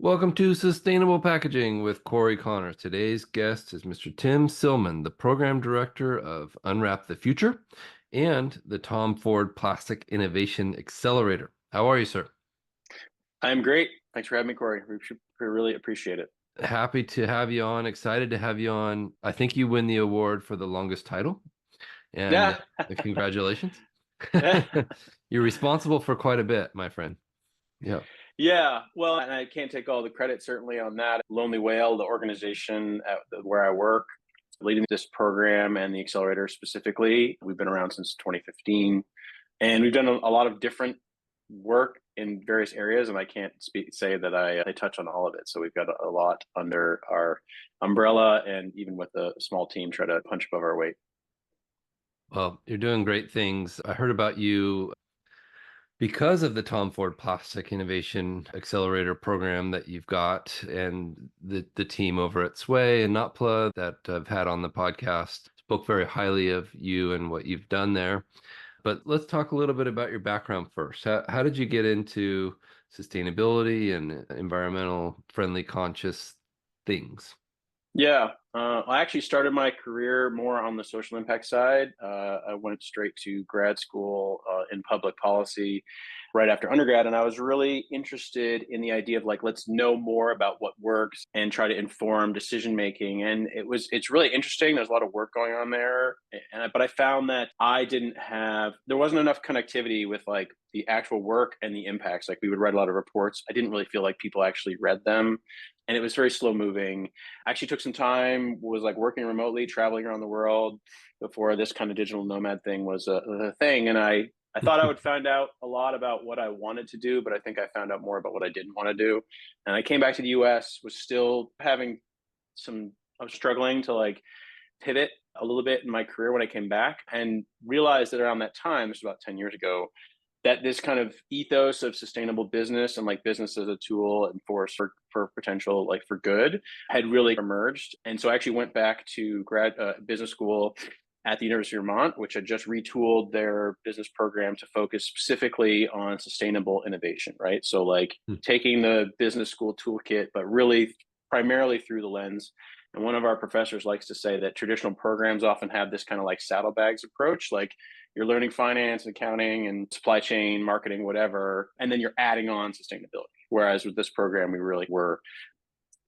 Welcome to Sustainable Packaging with Cory Connor. Today's guest is Mr. Tim Silman, the Program Director of Unwrap the Future and the Tom Ford Plastic Innovation Accelerator. How are you, sir? I'm great. Thanks for having me, Cory. We really appreciate it. Happy to have you on. Excited to have you on. I think you win the award for the longest title, and Yeah. congratulations. You're responsible for quite a bit, my friend. Yeah. Yeah. Well, and I can't take all the credit certainly on that. Lonely Whale, the organization where I work, leading this program and the accelerator specifically, we've been around since 2015, and we've done a lot of different work in various areas. And I can't say that I touch on all of it. So we've got a lot under our umbrella, and even with a small team, try to punch above our weight. Well, you're doing great things. I heard about you because of the Tom Ford Plastic Innovation Accelerator program that you've got and the team over at Sway and Notpla that I've had on the podcast spoke very highly of you and what you've done there. But let's talk a little bit about your background first. How did you get into sustainability and environmental friendly conscious things? Yeah, I actually started my career more on the social impact side. I went straight to grad school in public policy right after undergrad, and I was really interested in the idea of like let's know more about what works and try to inform decision making. And it's really interesting. There's a lot of work going on there, but I found that there wasn't enough connectivity with like the actual work and the impacts. Like we would write a lot of reports. I didn't really feel like people actually read them, and it was very slow moving. I actually took some time, was like working remotely, traveling around the world before this kind of digital nomad thing was a thing. And I thought I would find out a lot about what I wanted to do, but I think I found out more about what I didn't want to do. And I came back to the US, was still having I was struggling to like pivot a little bit in my career when I came back, and realized that around that time, this was about 10 years ago, that this kind of ethos of sustainable business and like business as a tool and force for potential, like for good, had really emerged. And so I actually went back to grad business school at the University of Vermont, which had just retooled their business program to focus specifically on sustainable innovation, right? So like taking the business school toolkit, but really primarily through the lens. And one of our professors likes to say that traditional programs often have this kind of like saddlebags approach, like you're learning finance and accounting and supply chain, marketing, whatever, and then you're adding on sustainability. Whereas with this program, we really were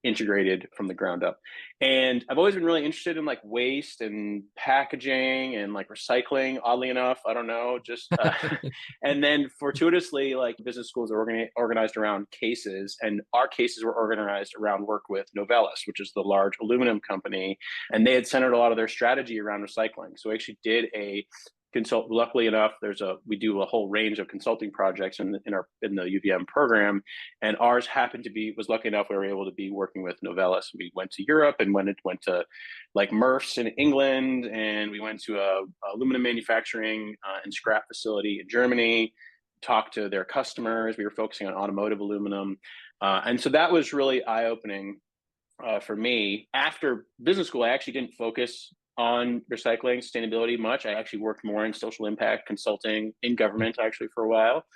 integrated from the ground up. And I've always been really interested in like waste and packaging and like recycling, oddly enough. I don't know, just and then fortuitously, like business schools are organized around cases, and our cases were organized around work with Novelis, which is the large aluminum company, and they had centered a lot of their strategy around recycling. So we actually did a consult. Luckily enough, we do a whole range of consulting projects in the UVM program, and ours happened to be was lucky enough we were able to be working with Novelis. We went to Europe and went to like Murph's in England, and we went to a aluminum manufacturing and scrap facility in Germany. Talked to their customers. We were focusing on automotive aluminum, and so that was really eye opening for me. After business school, I actually didn't focus on recycling sustainability much. I actually worked more in social impact consulting in government actually for a while,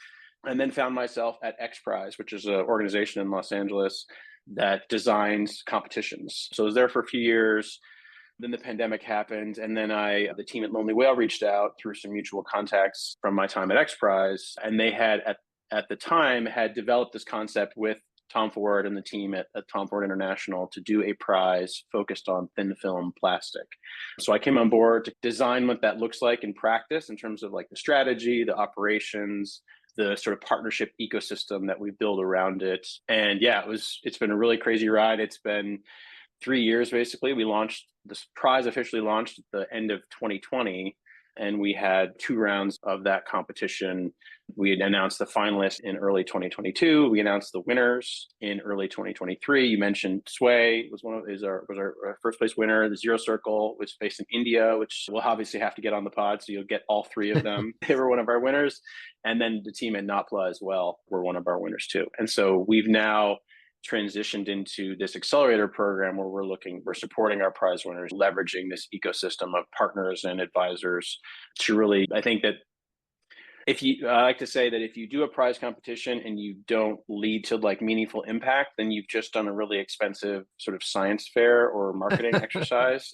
and then found myself at X Prize, which is an organization in Los Angeles that designs competitions. So I was there for a few years. Then the pandemic happened, and then the team at Lonely Whale reached out through some mutual contacts from my time at X Prize, and they had at the time had developed this concept with Tom Ford and the team at Tom Ford International to do a prize focused on thin film plastic. So I came on board to design what that looks like in practice in terms of like the strategy, the operations, the sort of partnership ecosystem that we build around it. And yeah, it's been a really crazy ride. It's been 3 years basically. This prize officially launched at the end of 2020, and we had two rounds of that competition. We had announced the finalists in early 2022. We announced the winners in early 2023. You mentioned Sway was our first place winner. The Zero Circle was based in India, which we'll obviously have to get on the pod, so you'll get all three of them. They were one of our winners, and then the team at Notpla as well were one of our winners too. And so we've now transitioned into this accelerator program where we're supporting our prize winners, leveraging this ecosystem of partners and advisors to really, I think that If you, I like to say that if you do a prize competition and you don't lead to like meaningful impact, then you've just done a really expensive sort of science fair or marketing exercise.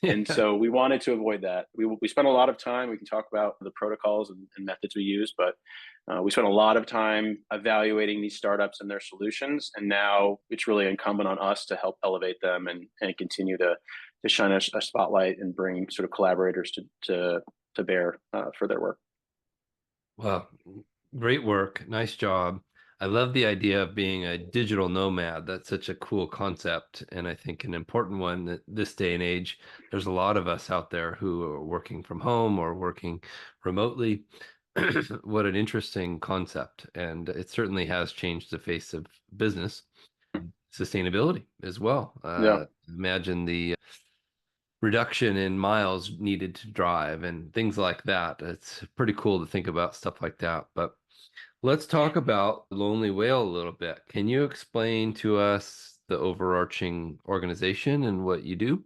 And Yeah. so we wanted to avoid that. We spent a lot of time. We can talk about the protocols and methods we use, but we spent a lot of time evaluating these startups and their solutions. And now it's really incumbent on us to help elevate them and continue to shine a spotlight and bring sort of collaborators to bear for their work. Well, great work. Nice job. I love the idea of being a digital nomad. That's such a cool concept, and I think an important one that this day and age. There's a lot of us out there who are working from home or working remotely. What an interesting concept, and it certainly has changed the face of business, sustainability as well. Yeah. Imagine the reduction in miles needed to drive and things like that. It's pretty cool to think about stuff like that. But let's talk about Lonely Whale a little bit. Can you explain to us the overarching organization and what you do?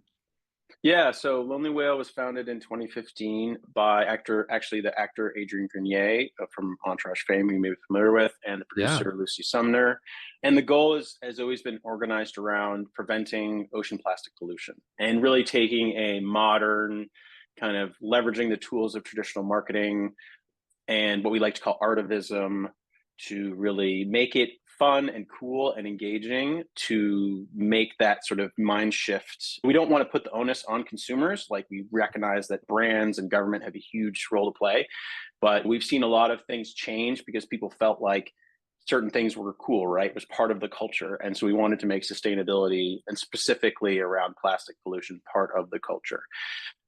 Yeah, so Lonely Whale was founded in 2015 by the actor Adrian Grenier from Entourage fame, you may be familiar with, and the Yeah. producer Lucy Sumner. And the goal has always been organized around preventing ocean plastic pollution and really taking a modern kind of leveraging the tools of traditional marketing and what we like to call artivism to really make it fun and cool and engaging to make that sort of mind shift. We don't want to put the onus on consumers. Like we recognize that brands and government have a huge role to play, but we've seen a lot of things change because people felt like certain things were cool, right? It was part of the culture. And so we wanted to make sustainability and specifically around plastic pollution part of the culture.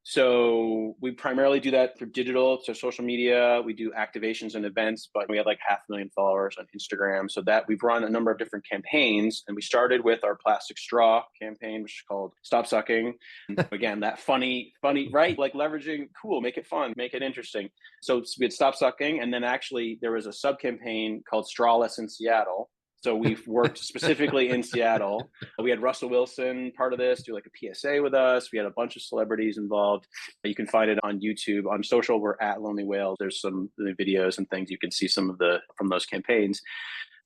So we primarily do that through digital, so social media. We do activations and events, but we have like 500,000 followers on Instagram. So that we've run a number of different campaigns, and we started with our plastic straw campaign, which is called "Stop Sucking." And again, that funny, right? Like leveraging, cool, make it fun, make it interesting. So we had "Stop Sucking," and then actually there was a sub campaign called "Strawless in Seattle." So we've worked specifically in Seattle. We had Russell Wilson part of this do like a PSA with us. We had a bunch of celebrities involved. You can find it on YouTube. On social, we're at Lonely Whale. There's some videos and things you can see some of the from those campaigns.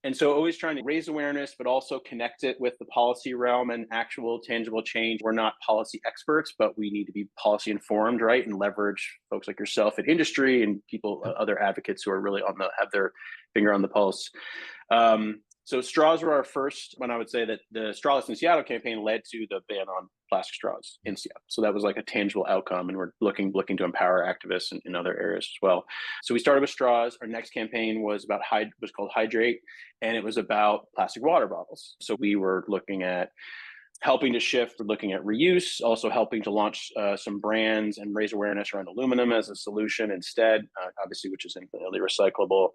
And so always trying to raise awareness, but also connect it with the policy realm and actual tangible change. We're not policy experts, but we need to be policy informed, right? And leverage folks like yourself in industry and people, other advocates who are really have their finger on the pulse. So straws were our first, when I would say that the Strawless in Seattle campaign led to the ban on plastic straws in Seattle. So that was like a tangible outcome, and we're looking to empower activists in other areas as well. So we started with straws. Our next campaign was was called Hydrate, and it was about plastic water bottles. So we were looking at helping to shift, we're looking at reuse, also helping to launch some brands and raise awareness around aluminum as a solution instead, obviously, which is infinitely recyclable.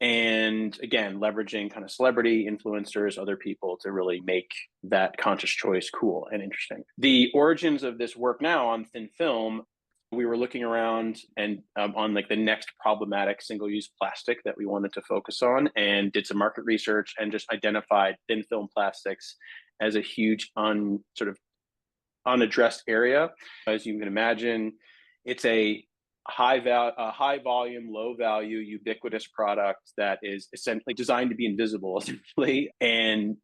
And again, leveraging kind of celebrity influencers, other people to really make that conscious choice cool and interesting. The origins of this work now on thin film, we were looking around and on like the next problematic single-use plastic that we wanted to focus on, and did some market research and just identified thin film plastics as a huge sort of unaddressed area. As you can imagine, it's a high volume, low value, ubiquitous product that is essentially designed to be invisible, essentially, and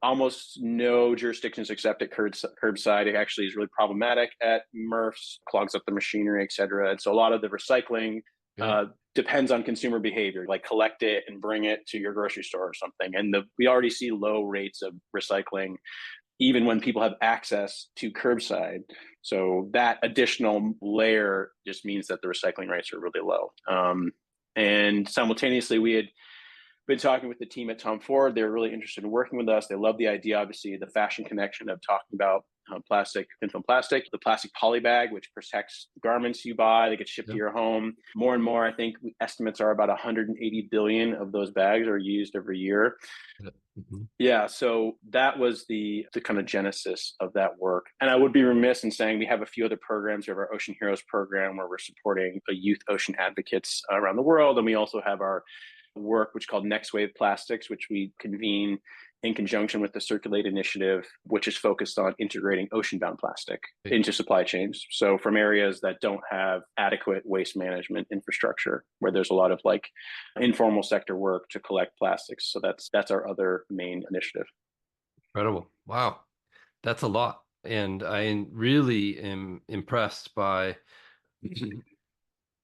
almost no jurisdictions accept it curbside. It actually is really problematic at MRFs, clogs up the machinery, et cetera. And so a lot of the recycling Yeah. depends on consumer behavior, like collect it and bring it to your grocery store or something. And we already see low rates of recycling, even when people have access to curbside. So that additional layer just means that the recycling rates are really low. And simultaneously, we had been talking with the team at Tom Ford. They're really interested in working with us. They love the idea, obviously, the fashion connection of talking about thin film plastic, the plastic poly bag, which protects the garments you buy, they get shipped to Yeah. your home. More and more, I think estimates are about 180 billion of those bags are used every year. Yeah. Mhm. Yeah, so that was the kind of genesis of that work. And I would be remiss in saying we have a few other programs. We have our Ocean Heroes program where we're supporting youth ocean advocates around the world. And we also have our work which is called Next Wave Plastics, which we convene in conjunction with the Circulate Initiative, which is focused on integrating ocean-bound plastic Okay. into supply chains. So from areas that don't have adequate waste management infrastructure, where there's a lot of like informal sector work to collect plastics. So that's our other main initiative. Incredible. Wow. That's a lot. And I really am impressed by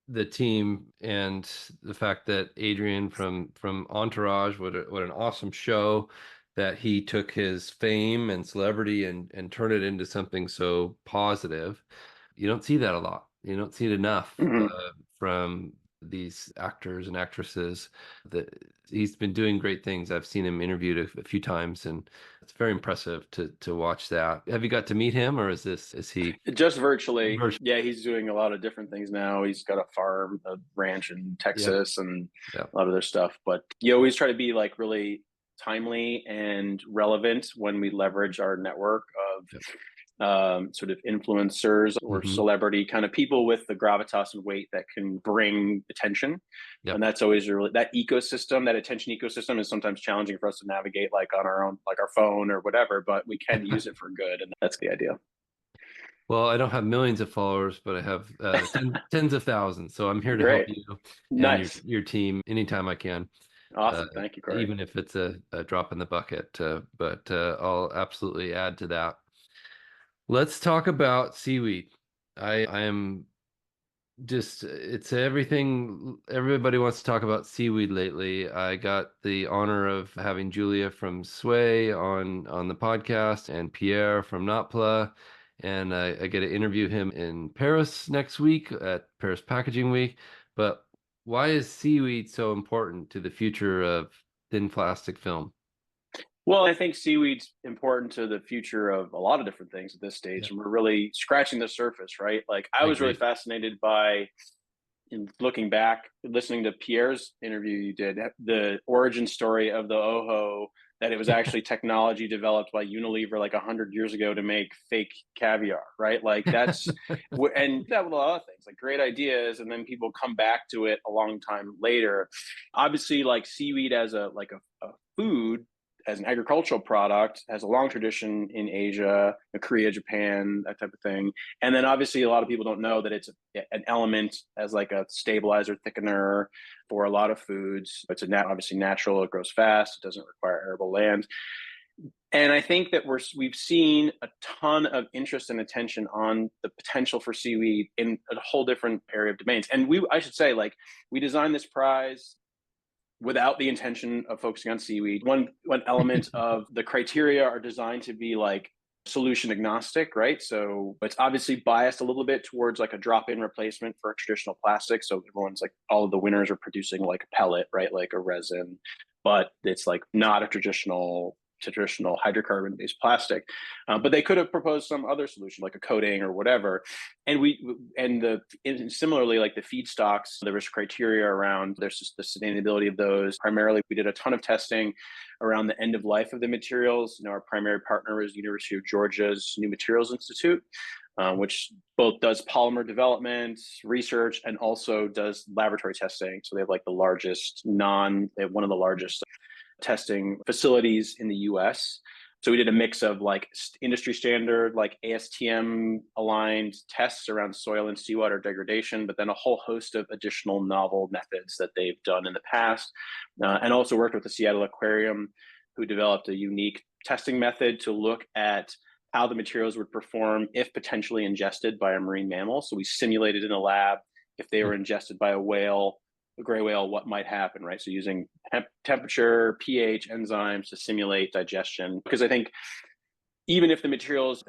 the team and the fact that Adrian from Entourage, what an awesome show, that he took his fame and celebrity and turned it into something so positive. You don't see that a lot. You don't see it enough Mhm. from these actors and actresses. That he's been doing great things. I've seen him interviewed a few times, and it's very impressive to watch that. Have you got to meet him, or is he Just virtually. virtual? Yeah, he's doing a lot of different things now. He's got a farm, a ranch in Yep. Texas, and Yeah. a lot of other stuff. But you always try to be like really timely and relevant when we leverage our network of Yep. sort of influencers or Hmm. celebrity kind of people with the gravitas and weight that can bring attention. And Yep. that's always really that ecosystem, that attention ecosystem is sometimes challenging for us to navigate like on our own, like our phone or whatever, but we can use it for good. And that's the idea. Well, I don't have millions of followers, but I have tens of thousands. So I'm here to help Great. you and Nice. your team anytime I can, uh, Awesome. Thank you, Cory. even if it's a drop in the bucket. But I'll absolutely add to that. Let's talk about seaweed. I am just it's everything everybody wants to talk about seaweed lately. I got the honor of having Julia from Sway on the podcast and Pierre from Notpla, and I get to interview him in Paris next week at Paris Packaging Week. But why is seaweed so important to the future of thin plastic film? Well, I think seaweed's important to the future of a lot of different things at this Yeah, stage. And we're really scratching the surface, right? Like I I was really agree. fascinated by in looking back, listening to Pierre's interview you did, the origin story of the Oho, that it was actually technology developed by Unilever like 100 years ago to make fake caviar, right? Like that's, and that with a lot of things, like great ideas, and then people come back to it a long time later. Obviously, like seaweed as a food, as an agricultural product, has a long tradition in Asia, Korea, Japan, that type of thing. And then obviously a lot of people don't know that it's an element as like a stabilizer, thickener for a lot of foods. It's obviously natural. It grows fast. It doesn't require arable land. And I think that we've seen a ton of interest and attention on the potential for seaweed in a whole different area of domains. And I should say, like, we designed this prize without the intention of focusing on seaweed. One element of the criteria are designed to be like solution agnostic, right? So it's obviously biased a little bit towards like a drop-in replacement for a traditional plastic. So everyone's like all of the winners are producing like a pellet, right? Like a resin, but it's like not a traditional hydrocarbon based plastic. But they could have proposed some other solution like a coating or whatever. And similarly, like the feedstocks, there was criteria around there's just the sustainability of those. Primarily, we did a ton of testing around the end of life of the materials. Our primary partner is University of Georgia's New Materials Institute, which both does polymer development research and also does laboratory testing. So they have like they have one of the largest testing facilities in the US. So we did a mix of like industry standard, like ASTM aligned tests around soil and seawater degradation, but then a whole host of additional novel methods that they've done in the past. And also worked with the Seattle Aquarium, who developed a unique testing method to look at how the materials would perform if potentially ingested by a marine mammal. So we simulated in a lab if they were ingested by a gray whale, what might happen, right? So using temperature, pH, enzymes to simulate digestion. Because I think even if the materials,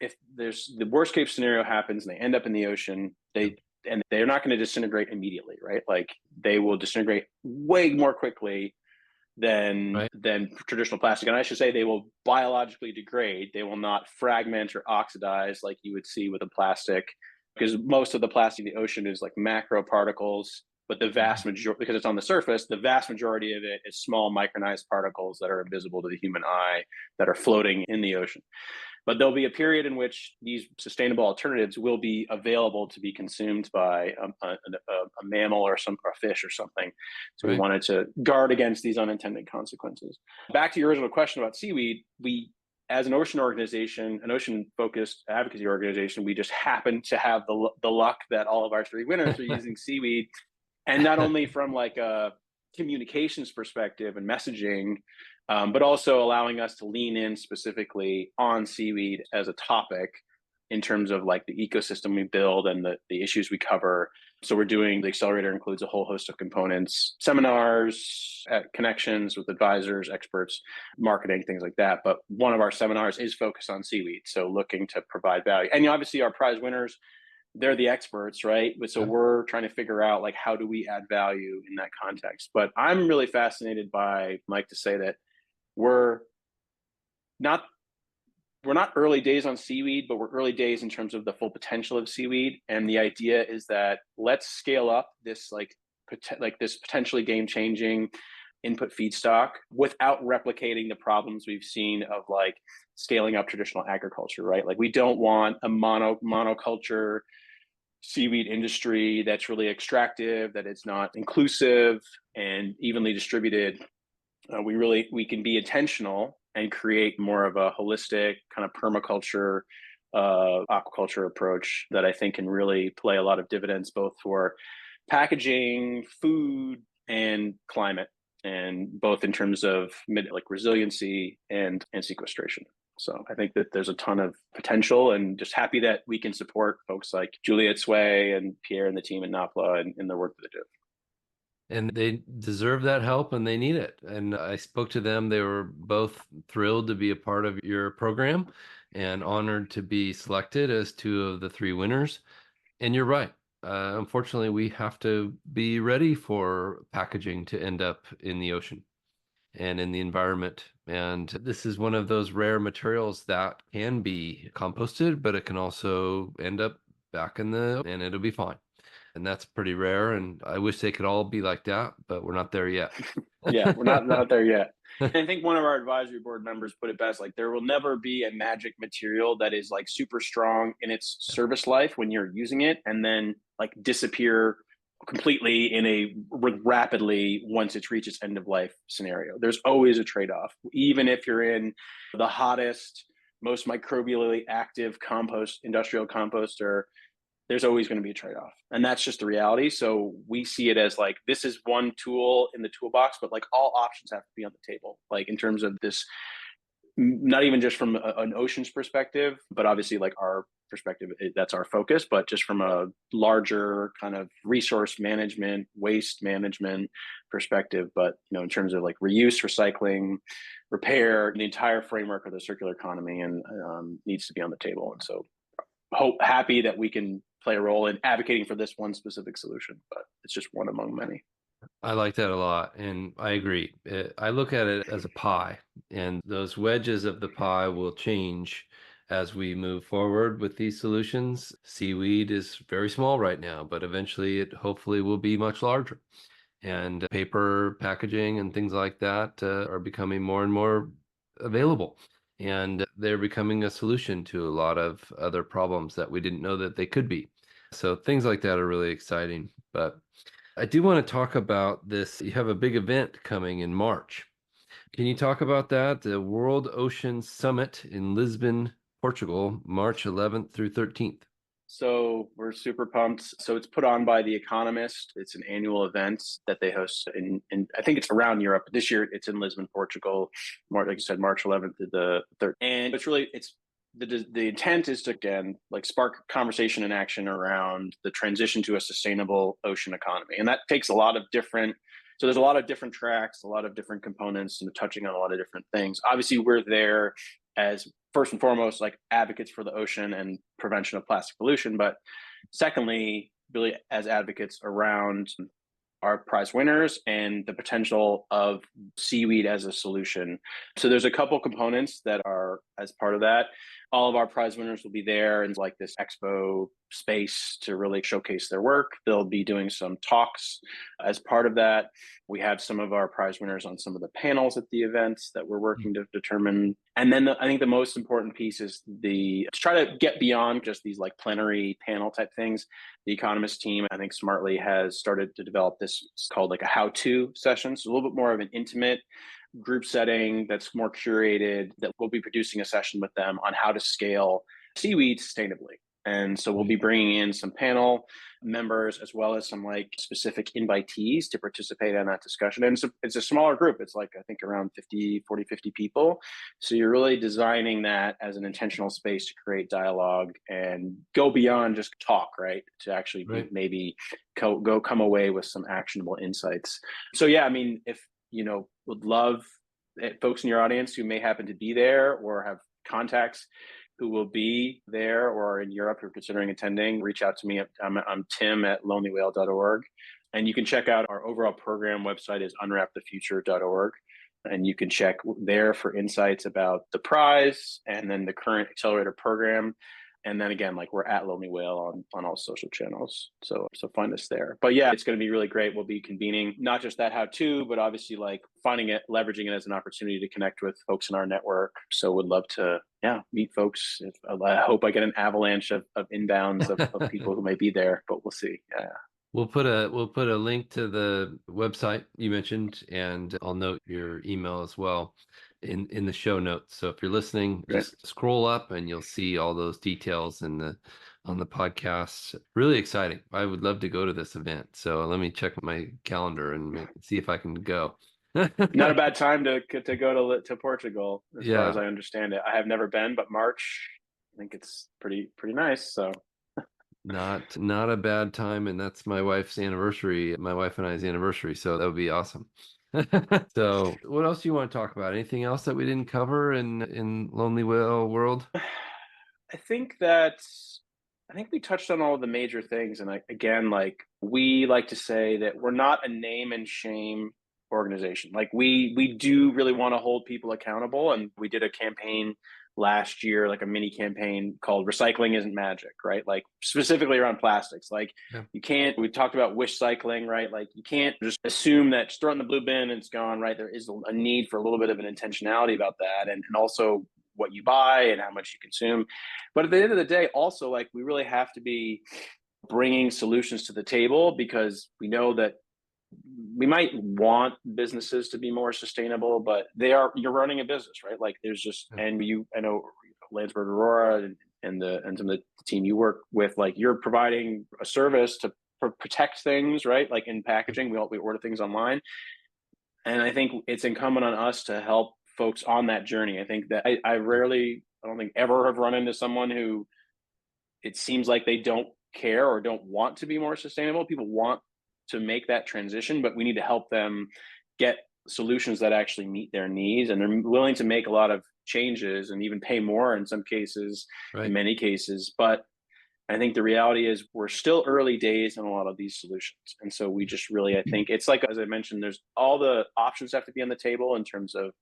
if there's the worst case scenario happens and they end up in the ocean, they're not going to disintegrate immediately, right? Like they will disintegrate way more quickly Right. than traditional plastic. And I should say they will biologically degrade. They will not fragment or oxidize like you would see with a plastic, because most of the plastic in the ocean is like macro particles but the vast majority, because it's on the surface, the vast majority of it is small micronized particles that are invisible to the human eye that are floating in the ocean. But there'll be a period in which these sustainable alternatives will be available to be consumed by a mammal or a fish or something. So we Right. wanted to guard against these unintended consequences. Back to your original question about seaweed, we, as an ocean organization, an ocean focused advocacy organization, we just happen to have the luck that all of our three winners are using seaweed. And not only from like a communications perspective and messaging, but also allowing us to lean in specifically on seaweed as a topic in terms of like the ecosystem we build and the issues we cover. So we're doing, the accelerator includes a whole host of components, seminars, connections with advisors, experts, marketing, things like that. But one of our seminars is focused on seaweed. So looking to provide value. And obviously our prize winners, they're the experts, right? But so Yeah. we're trying to figure out like, how do we add value in that context? But I'm really fascinated by, Mike, to say that we're not we're not early days on seaweed, but we're early days in terms of the full potential of seaweed. And the idea is that let's scale up this this potentially game changing input feedstock without replicating the problems we've seen of like scaling up traditional agriculture, right? Like we don't want a monoculture seaweed industry that's really extractive, that it's not inclusive and evenly distributed. We can be intentional and create more of a holistic kind of permaculture, aquaculture approach that I think can really play a lot of dividends both for packaging, food, and climate, and both in terms of like resiliency and sequestration. So I think that there's a ton of potential, and just happy that we can support folks like Juliet Sway and Pierre and the team at NAPLA and in the work that they do. And they deserve that help and they need it. And I spoke to them. They were both thrilled to be a part of your program and honored to be selected as two of the three winners. And you're right. Unfortunately, we have to be ready for packaging to end up in the ocean and in the environment. And this is one of those rare materials that can be composted, but it can also end up back in and it'll be fine. And that's pretty rare. And I wish they could all be like that, but we're not there yet. Yeah, we're not there yet. And I think one of our advisory board members put it best, like there will never be a magic material that is like super strong in its service life when you're using it and then like disappear completely in a rapidly once it's reached its end of life scenario. There's always a trade-off. Even if you're in the hottest, most microbially active industrial composter, there's always going to be a trade-off, and that's just the reality. So we see it as like this is one tool in the toolbox, but like all options have to be on the table, like in terms of this, not even just from an ocean's perspective, but obviously like our perspective, that's our focus, but just from a larger kind of resource management, waste management perspective. But in terms of like reuse, recycling, repair, the entire framework of the circular economy and needs to be on the table. And so happy that we can play a role in advocating for this one specific solution, but it's just one among many. I like that a lot. And I agree. I look at it as a pie, and those wedges of the pie will change as we move forward with these solutions. Seaweed is very small right now, but eventually it hopefully will be much larger. And paper packaging and things like that are becoming more and more available. And they're becoming a solution to a lot of other problems that we didn't know that they could be. So things like that are really exciting. But I do want to talk about this. You have a big event coming in March. Can you talk about that? The World Ocean Summit in Lisbon, Portugal, March 11th through 13th. So we're super pumped. So it's put on by The Economist. It's an annual event that they host in I think it's around Europe. This year it's in Lisbon, Portugal. Like you said, March 11th to the 3rd. And it's the intent is to again like spark conversation and action around the transition to a sustainable ocean economy. And that takes a lot of different, so there's a lot of different tracks, a lot of different components, and touching on a lot of different things. Obviously, we're there as first and foremost like advocates for the ocean and prevention of plastic pollution, but secondly, really as advocates around our prize winners and the potential of seaweed as a solution. So there's a couple components that are as part of that. all of our prize winners will be there in like this expo space to really showcase their work. They'll be doing some talks as part of that. We have some of our prize winners on some of the panels at the events that we're working to determine. And then I think the most important piece is to try to get beyond just these like plenary panel type things. The Economist team, I think smartly has started to develop this, it's called like a how-to session. So a little bit more of an intimate group setting that's more curated, that we'll be producing a session with them on how to scale seaweed sustainably. And so we'll be bringing in some panel members as well as some like specific invitees to participate in that discussion. And it's a smaller group. It's like, I think around 50 people. So you're really designing that as an intentional space to create dialogue and go beyond just talk, right? To actually Right. maybe come away with some actionable insights. So yeah, I mean, if would love folks in your audience who may happen to be there or have contacts who will be there or in Europe who are considering attending, reach out to me. I'm Tim at lonelywhale.org. And you can check out our overall program website is unwrapthefuture.org. And you can check there for insights about the prize and then the current accelerator program. And then again, like we're at Lonely Whale on all social channels. So find us there. But yeah, it's going to be really great. We'll be convening not just that how to, but obviously like finding it, leveraging it as an opportunity to connect with folks in our network. So would love to, meet folks. I hope I get an avalanche of inbounds of people who may be there, but we'll see. Yeah. We'll put a link to the website you mentioned, and I'll note your email as well in the show notes. So if you're listening, Great. just scroll up and you'll see all those details on the podcast. Really exciting. I would love to go to this event. So let me check my calendar and see if I can go. Not a bad time to go to Portugal, as far as Yeah, I understand it. I have never been, but March, I think it's pretty nice. So not a bad time, and that's my wife's anniversary, my wife and I's anniversary, so that would be awesome. So, what else do you want to talk about? Anything else that we didn't cover in Lonely Whale World? I think that I think we touched on all of the major things. And again, like we like to say that we're not a name and shame organization. Like we do really want to hold people accountable. And we did a campaign last year, like a mini campaign called Recycling Isn't Magic, right? Like specifically around plastics. Like Yeah. we talked about wish cycling, right? Like you can't just assume that just throw it in the blue bin and it's gone, right? There is a need for a little bit of an intentionality about that. And also what you buy and how much you consume. But at the end of the day, also, like we really have to be bringing solutions to the table because we know that we might want businesses to be more sustainable, but you're running a business, right? Like there's just, Yeah. and I know Landsberg Aurora and some of the team you work with, like you're providing a service to protect things, right? Like in packaging, we order things online. And I think it's incumbent on us to help folks on that journey. I think that I don't think ever have run into someone who it seems like they don't care or don't want to be more sustainable. People want to make that transition, but we need to help them get solutions that actually meet their needs. And they're willing to make a lot of changes and even pay more in some cases, in Right. many cases. But I think the reality is we're still early days in a lot of these solutions. And so we just really, I think it's like, as I mentioned, there's all the options have to be on the table in terms of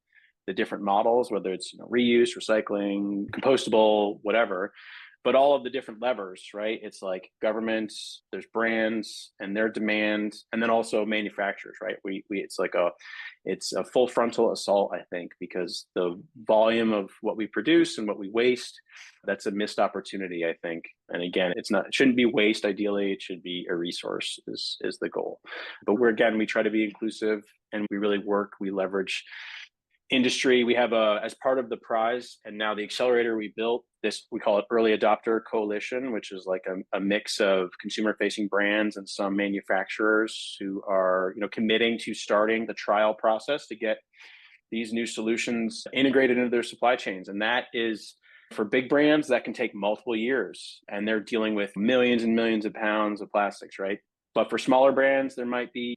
the different models, whether it's reuse, recycling, compostable, whatever, but all of the different levers, right? It's like governments, there's brands and their demand, and then also manufacturers, right? It's a full frontal assault, I think, because the volume of what we produce and what we waste, that's a missed opportunity, I think. And again, it shouldn't be waste. Ideally, it should be a resource is the goal. But we try to be inclusive and we leverage industry. We have as part of the prize and now the accelerator we built this, we call it early adopter coalition, which is like a mix of consumer facing brands and some manufacturers who are committing to starting the trial process to get these new solutions integrated into their supply chains. And that is for big brands that can take multiple years and they're dealing with millions and millions of pounds of plastics, right? But for smaller brands, there might be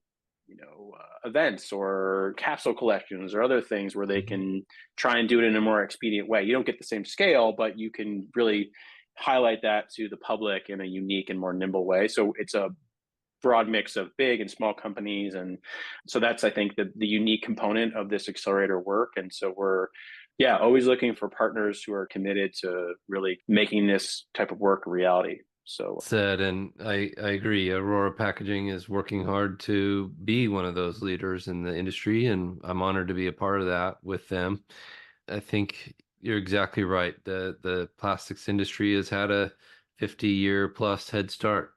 events or capsule collections or other things where they can try and do it in a more expedient way. You don't get the same scale, but you can really highlight that to the public in a unique and more nimble way. So it's a broad mix of big and small companies. And so that's, I think, the unique component of this accelerator work. And so we're Yeah, always looking for partners who are committed to really making this type of work a reality. So Said, and I agree. Aurora Packaging is working hard to be one of those leaders in the industry, and I'm honored to be a part of that with them. I think you're exactly right. The plastics industry has had a 50-year plus head start,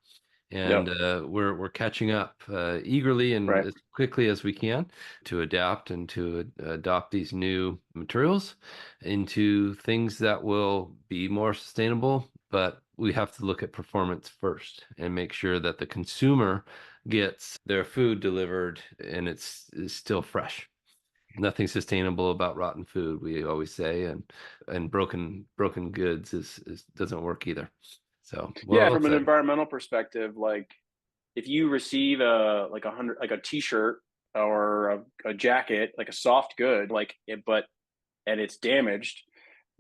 and yep, we're catching up eagerly and right. as quickly as we can to adapt and to adopt these new materials into things that will be more sustainable. But we have to look at performance first and make sure that the consumer gets their food delivered and is still fresh. Nothing sustainable about rotten food, we always say, and broken goods is doesn't work either. So Yeah, well from an said. environmental perspective, like if you receive like a t-shirt or a jacket, like a soft good, but and it's damaged,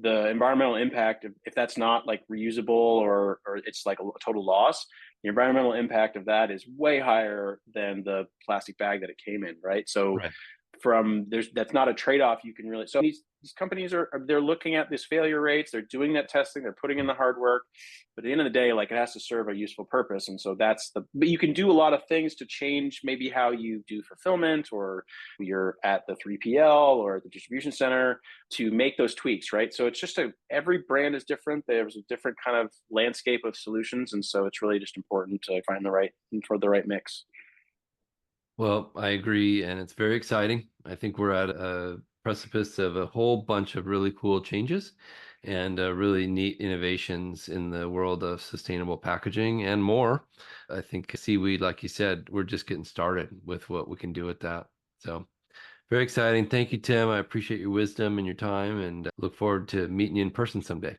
the environmental impact of if that's not like reusable or it's like a total loss, the environmental impact of that is way higher than the plastic bag that it came in, right? So Right. from there's that's not a trade-off you can really. So these companies are they're looking at these failure rates, they're doing that testing, they're putting in the hard work, but at the end of the day, like, it has to serve a useful purpose. And so that's the but you can do a lot of things to change maybe how you do fulfillment, or you're at the 3PL or the distribution center, to make those tweaks, right? So it's just a every brand is different, there's a different kind of landscape of solutions, and so it's really just important to find the right mix. Well, I agree, and it's very exciting. I think we're at a precipice of a whole bunch of really cool changes and really neat innovations in the world of sustainable packaging and more. I think seaweed, like you said, we're just getting started with what we can do with that. So very exciting. Thank you, Tim. I appreciate your wisdom and your time, and look forward to meeting you in person someday.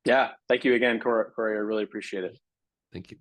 Yeah, thank you again, Corey. I really appreciate it. Thank you.